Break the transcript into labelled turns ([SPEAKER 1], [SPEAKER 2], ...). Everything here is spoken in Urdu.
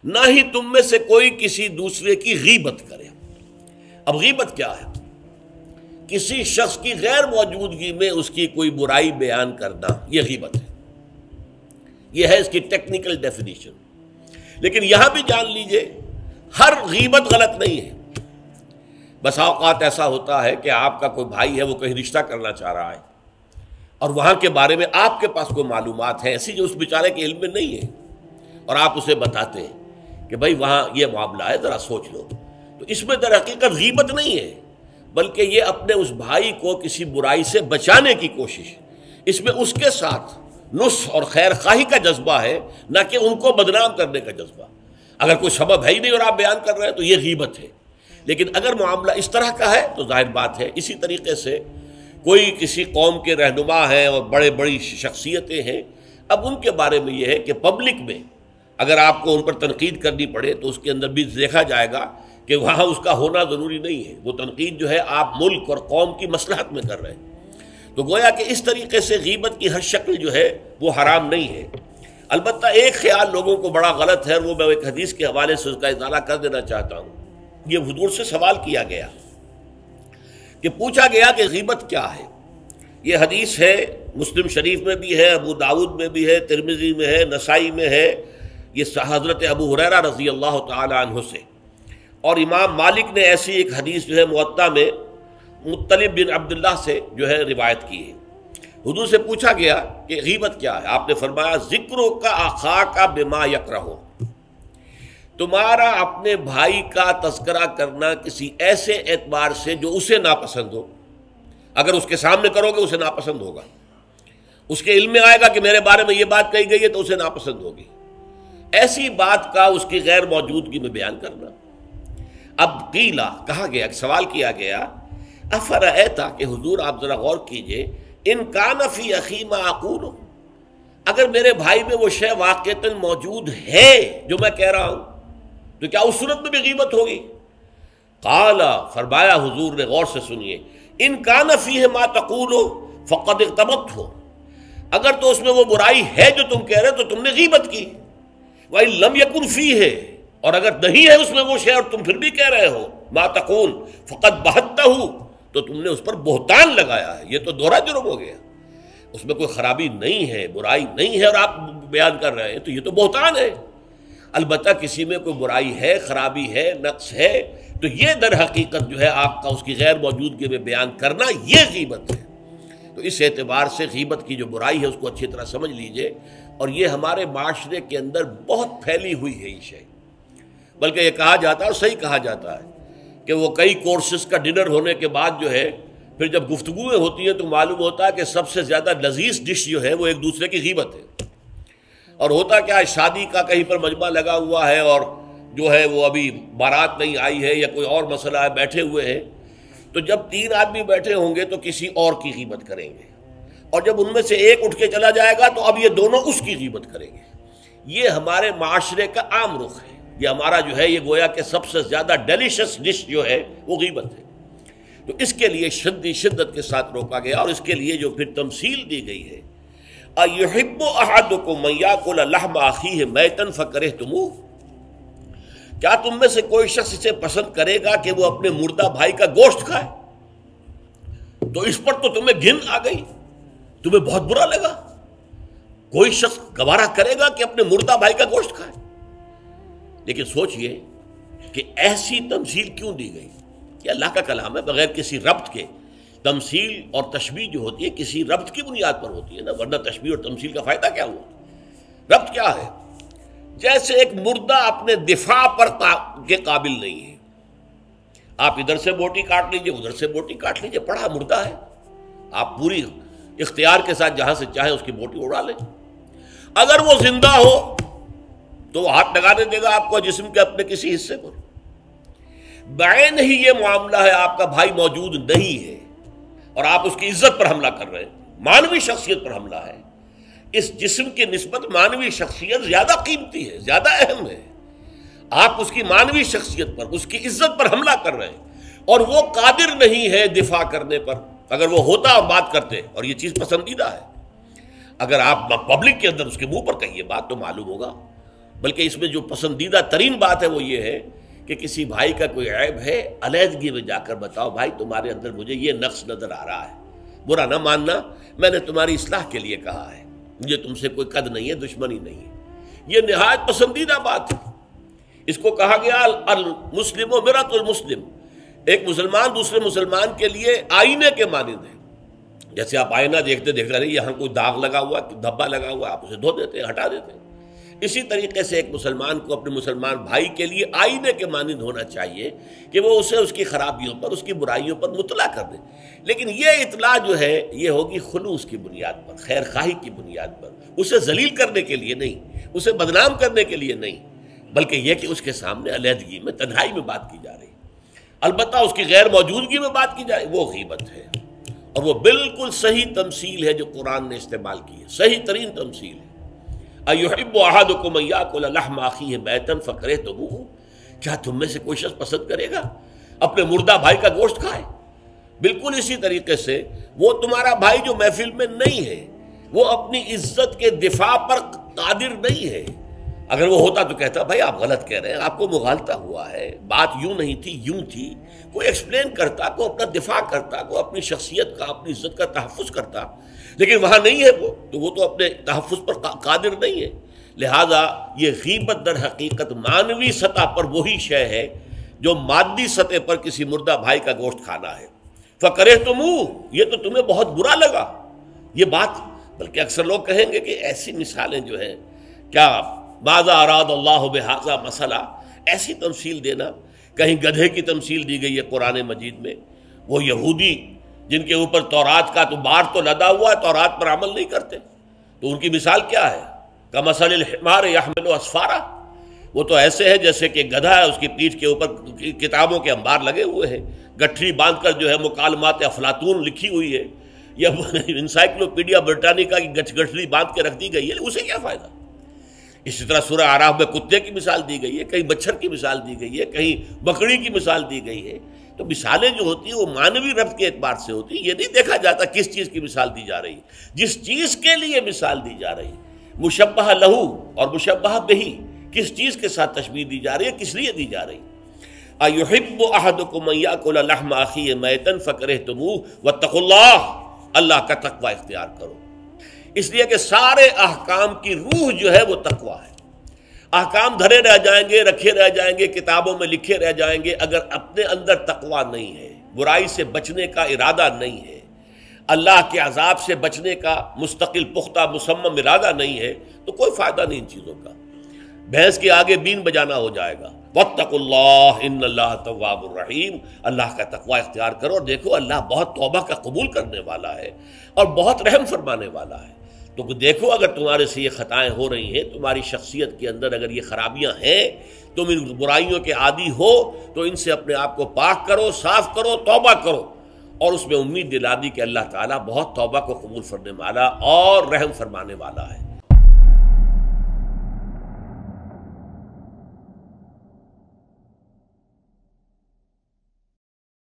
[SPEAKER 1] نہ ہی تم میں سے کوئی کسی دوسرے کی غیبت کرے۔ اب غیبت کیا ہے؟ کسی شخص کی غیر موجودگی میں اس کی کوئی برائی بیان کرنا، یہ غیبت ہے۔ یہ ہے اس کی ٹیکنیکل ڈیفینیشن۔ لیکن یہاں بھی جان لیجئے ہر غیبت غلط نہیں ہے۔ بس اوقات ایسا ہوتا ہے کہ آپ کا کوئی بھائی ہے، وہ کہیں رشتہ کرنا چاہ رہا ہے اور وہاں کے بارے میں آپ کے پاس کوئی معلومات ہیں ایسی جو اس بیچارے کے علم میں نہیں ہے، اور آپ اسے بتاتے ہیں کہ بھائی وہاں یہ معاملہ ہے، ذرا سوچ لو، تو اس میں در حقیقت غیبت نہیں ہے، بلکہ یہ اپنے اس بھائی کو کسی برائی سے بچانے کی کوشش، اس میں اس کے ساتھ نصح اور خیر خواہی کا جذبہ ہے، نہ کہ ان کو بدنام کرنے کا جذبہ۔ اگر کوئی سبب ہے ہی نہیں اور آپ بیان کر رہے ہیں تو یہ غیبت ہے۔ لیکن اگر معاملہ اس طرح کا ہے تو ظاہر بات ہے اسی طریقے سے کوئی کسی قوم کے رہنما ہیں اور بڑی شخصیتیں ہیں، اب ان کے بارے میں یہ ہے کہ پبلک میں اگر آپ کو ان پر تنقید کرنی پڑے تو اس کے اندر بھی دیکھا جائے گا کہ وہاں اس کا ہونا ضروری نہیں ہے، وہ تنقید جو ہے آپ ملک اور قوم کی مصلحت میں کر رہے ہیں۔ تو گویا کہ اس طریقے سے غیبت کی ہر شکل جو ہے وہ حرام نہیں ہے۔ البتہ ایک خیال لوگوں کو بڑا غلط ہے، وہ میں ایک حدیث کے حوالے سے اس کا ازالہ کر دینا چاہتا ہوں۔ یہ حضور سے سوال کیا گیا کہ پوچھا گیا کہ غیبت کیا ہے۔ یہ حدیث ہے، مسلم شریف میں بھی ہے، ابو داؤد میں بھی ہے، ترمذی میں ہے، نسائی میں ہے، یہ حضرت ابو ہریرہ رضی اللہ تعالی عنہ سے، اور امام مالک نے ایسی ایک حدیث جو ہے موطا میں مطلب بن عبداللہ سے جو ہے روایت کی ہے۔ حضور سے پوچھا گیا کہ غیبت کیا ہے، آپ نے فرمایا ذکرو کا اخاک بما یکرہ، تمہارا اپنے بھائی کا تذکرہ کرنا کسی ایسے اعتبار سے جو اسے ناپسند ہو۔ اگر اس کے سامنے کرو گے اسے ناپسند ہوگا، اس کے علم میں آئے گا کہ میرے بارے میں یہ بات کہی گئی ہے تو اسے ناپسند ہوگی، ایسی بات کا اس کی غیر موجودگی میں بیان کرنا۔ اب قیلا کہا گیا، سوال کیا گیا، افرأیتا کہ حضور آپ ذرا غور کیجئے، ان کان فی اخی ما اقول، اگر میرے بھائی میں وہ شے واقعتاً موجود ہے جو میں کہہ رہا ہوں تو کیا اس صورت میں بھی غیبت ہوگی؟ قال، فرمایا حضور نے، غور سے سنیے، ان کان فیہ ما تقول فقد اغتبت ہو، اگر تو اس میں وہ برائی ہے جو تم کہہ رہے تو تم نے غیبت کی، وَإِن لَمْ يَكُنْ فِيهِ، اور اگر نہیں ہے اس میں وہ شے اور تم پھر بھی کہہ رہے ہو ما تقول فقد بہتہ، تو تم نے اس پر بہتان لگایا ہے، یہ تو دوہرا جرم ہو گیا، اس میں کوئی خرابی نہیں ہے، برائی نہیں ہے اور آپ بیان کر رہے ہیں تو یہ تو بہتان ہے۔ البتہ کسی میں کوئی برائی ہے، خرابی ہے، نقص ہے تو یہ در حقیقت جو ہے آپ کا اس کی غیر موجودگی میں بیان کرنا یہ غیبت ہے۔ تو اس اعتبار سے غیبت کی جو برائی ہے اس کو اچھی طرح سمجھ لیجئے، اور یہ ہمارے معاشرے کے اندر بہت پھیلی ہوئی ہے یہ شے، بلکہ یہ کہا جاتا ہے اور صحیح کہا جاتا ہے کہ وہ کئی کورسز کا ڈنر ہونے کے بعد جو ہے پھر جب گفتگویں ہوتی ہیں تو معلوم ہوتا ہے کہ سب سے زیادہ لذیذ ڈش جو ہے وہ ایک دوسرے کی غیبت ہے۔ اور ہوتا کیا ہے، شادی کا کہیں پر مجمع لگا ہوا ہے اور جو ہے وہ ابھی بارات نہیں آئی ہے یا کوئی اور مسئلہ ہے، بیٹھے ہوئے ہیں، تو جب 3 آدمی بیٹھے ہوں گے تو کسی اور کی غیبت کریں گے، اور جب ان میں سے ایک اٹھ کے چلا جائے گا تو اب یہ دونوں اس کی غیبت کریں گے۔ یہ ہمارے معاشرے کا عام رخ ہے، یہ ہمارا جو ہے یہ گویا کہ سب سے زیادہ ڈیلیشس ڈش جو ہے وہ غیبت ہے۔ تو اس کے لیے شدت کے ساتھ روکا گیا، اور اس کے لیے جو پھر تمثیل دی گئی ہے، اَيُحِبُّ أَحَدُكُم مَّن يَأْكُلَ لَحْمَ أَخِيهِ مَيْتًا فَكَرِهْتُمُوهُ، کیا تم میں سے کوئی شخص اسے پسند کرے گا کہ وہ اپنے مردہ بھائی کا گوشت کھائے؟ تو اس پر تو تمہیں گھن آ گئی، تمہیں بہت برا لگا، کوئی شخص گوارا کرے گا کہ اپنے مردہ بھائی کا گوشت کھائے؟ لیکن سوچئے کہ ایسی تمثیل کیوں دی گئی؟ یہ اللہ کا کلام ہے، بغیر کسی ربط کے تمثیل اور تشبیہ جو ہوتی ہے کسی ربط کی بنیاد پر ہوتی ہے نا، ورنہ تشبیہ اور تمثیل کا فائدہ کیا ہوا؟ ربط کیا ہے؟ جیسے ایک مردہ اپنے دفاع پر کے قابل نہیں ہے، آپ ادھر سے بوٹی کاٹ لیجئے، ادھر سے بوٹی کاٹ لیجئے، پڑا مردہ ہے، آپ پوری اختیار کے ساتھ جہاں سے چاہیں اس کی بوٹی اڑا لیں۔ اگر وہ زندہ ہو تو وہ ہاتھ لگانے دے گا آپ کو جسم کے اپنے کسی حصے پر۔ بعین ہی یہ معاملہ ہے، آپ کا بھائی موجود نہیں ہے اور آپ اس کی عزت پر حملہ کر رہے ہیں، مانوی شخصیت پر حملہ ہے۔ اس جسم کی نسبت مانوی شخصیت زیادہ قیمتی ہے، زیادہ اہم ہے، آپ اس کی مانوی شخصیت پر، اس کی عزت پر حملہ کر رہے ہیں، اور وہ قادر نہیں ہے دفاع کرنے پر۔ اگر وہ ہوتا اور بات کرتے، اور یہ چیز پسندیدہ ہے، اگر آپ پبلک کے اندر اس کے منہ پر کہیے بات تو معلوم ہوگا بلکہ اس میں جو پسندیدہ ترین بات ہے وہ یہ ہے کہ کسی بھائی کا کوئی عیب ہے، علیحدگی میں جا کر بتاؤ بھائی تمہارے اندر مجھے یہ نقص نظر آ رہا ہے، برا نہ ماننا، میں نے تمہاری اصلاح کے لیے کہا ہے، مجھے تم سے کوئی قد نہیں ہے، دشمنی نہیں ہے۔ یہ نہایت پسندیدہ بات ہے۔ اس کو کہا گیا المسلم مرآۃ المسلم، ایک مسلمان دوسرے مسلمان کے لیے آئینے کے مانند ہے۔ جیسے آپ آئینہ دیکھتے دیکھتے نہیں یہاں کوئی داغ لگا ہوا دھبا لگا ہوا، آپ اسے دھو دیتے ہیں، ہٹا دیتے ہیں۔ اسی طریقے سے ایک مسلمان کو اپنے مسلمان بھائی کے لیے آئینے کے مانند ہونا چاہیے کہ وہ اسے اس کی خرابیوں پر، اس کی برائیوں پر مطلع کر دے۔ لیکن یہ اطلاع جو ہے یہ ہوگی خلوص کی بنیاد پر، خیر خواہی کی بنیاد پر، اسے ذلیل کرنے کے لیے نہیں، اسے بدنام کرنے کے لیے نہیں، بلکہ یہ کہ اس کے سامنے علیحدگی میں، تنہائی میں بات کی جا رہی ہے۔ البتہ اس کی غیر موجودگی میں بات کی جائے وہ غیبت ہے، اور وہ بالکل صحیح تمثیل ہے جو قرآن نے استعمال کی ہے، صحیح ترین تمثیل ہے۔ اَيُحِبُّ أَحَدُكُمْ أَن يَأْكُلَ لَحْمَ أَخِيهِ مَيْتًا فَكَرِهْتُمُوهُ، کیا تم میں سے کوئی شخص پسند کرے گا اپنے مردہ بھائی کا گوشت کھائے؟ بالکل اسی طریقے سے وہ تمہارا بھائی جو محفل میں نہیں ہے، وہ اپنی عزت کے دفاع پر قادر نہیں ہے۔ اگر وہ ہوتا تو کہتا بھائی آپ غلط کہہ رہے ہیں، آپ کو مغالطہ ہوا ہے، بات یوں نہیں تھی یوں تھی، کوئی ایکسپلین کرتا، کوئی اپنا دفاع کرتا، کوئی اپنی شخصیت کا، اپنی عزت کا تحفظ کرتا، لیکن وہاں نہیں ہے وہ تو اپنے تحفظ پر قادر نہیں ہے۔ لہٰذا یہ غیبت در حقیقت معنوی سطح پر وہی شے ہے جو مادی سطح پر کسی مردہ بھائی کا گوشت کھانا ہے۔ فَكَرِهْتُمُوهُ، یہ تو تمہیں بہت برا لگا یہ بات۔ بلکہ اکثر لوگ کہیں گے کہ ایسی مثالیں جو ہیں، کیا ماذا اراد اللہ بہذا مسئلہ، ایسی تمثیل دینا، کہیں گدھے کی تمثیل دی گئی ہے قرآن مجید میں، وہ یہودی جن کے اوپر تورات کا تو بار تو لدا ہوا ہے، تورات پر عمل نہیں کرتے، تو ان کی مثال کیا ہے؟ کمثل الحمار یحمل اسفارا، وہ تو ایسے ہے جیسے کہ گدھا ہے، اس کی پیٹھ کے اوپر کتابوں کے انبار لگے ہوئے ہیں، گٹھری باندھ کر جو ہے مکالمات افلاطون لکھی ہوئی ہے، یا انسائکلوپیڈیا برٹانیکا کی گٹھری باندھ کے رکھ دی گئی ہے، اسے کیا فائدہ؟ اسی طرح سورہ اعراف میں کتے کی مثال دی گئی ہے، کہیں مچھر کی مثال دی گئی ہے، کہیں بکری کی مثال دی گئی ہے۔ تو مثالیں جو ہوتی ہیں وہ معنوی ربط کے اعتبار سے ہوتی ہیں، یہ نہیں دیکھا جاتا کس چیز کی مثال دی جا رہی ہے، جس چیز کے لیے مثال دی جا رہی ہے، مشبہ لہو اور مشبہ بہی، کس چیز کے ساتھ تشبیہ دی جا رہی ہے، کس لیے دی جا رہی ہے۔ اَيُحِبُّ أَحَدُكُمْ أَن يَأْكُلَ لَحْمَ أَخِيهِ مَيْتًا فَكَرِهْتُمُوهُ وَاتَّقُوا اللَّهَ، اللہ کا تقوی اختیار کرو، اس لیے کہ سارے احکام کی روح جو ہے وہ تقوی ہے۔ احکام دھرے رہ جائیں گے، رکھے رہ جائیں گے، کتابوں میں لکھے رہ جائیں گے، اگر اپنے اندر تقوی نہیں ہے، برائی سے بچنے کا ارادہ نہیں ہے، اللہ کے عذاب سے بچنے کا مستقل پختہ مصمم ارادہ نہیں ہے، تو کوئی فائدہ نہیں ان چیزوں کا، بھینس کے آگے بین بجانا ہو جائے گا۔ واتقوا اللہ ان اللہ تواب الرحیم، اللہ کا تقوی اختیار کرو، اور دیکھو اللہ بہت توبہ کا قبول کرنے والا ہے اور بہت رحم فرمانے والا ہے۔ تو دیکھو اگر تمہارے سے یہ خطائیں ہو رہی ہیں، تمہاری شخصیت کے اندر اگر یہ خرابیاں ہیں، تم ان برائیوں کے عادی ہو، تو ان سے اپنے آپ کو پاک کرو، صاف کرو، توبہ کرو، اور اس میں امید دلا دی کہ اللہ تعالیٰ بہت توبہ کو قبول فرمانے والا اور رحم فرمانے والا ہے۔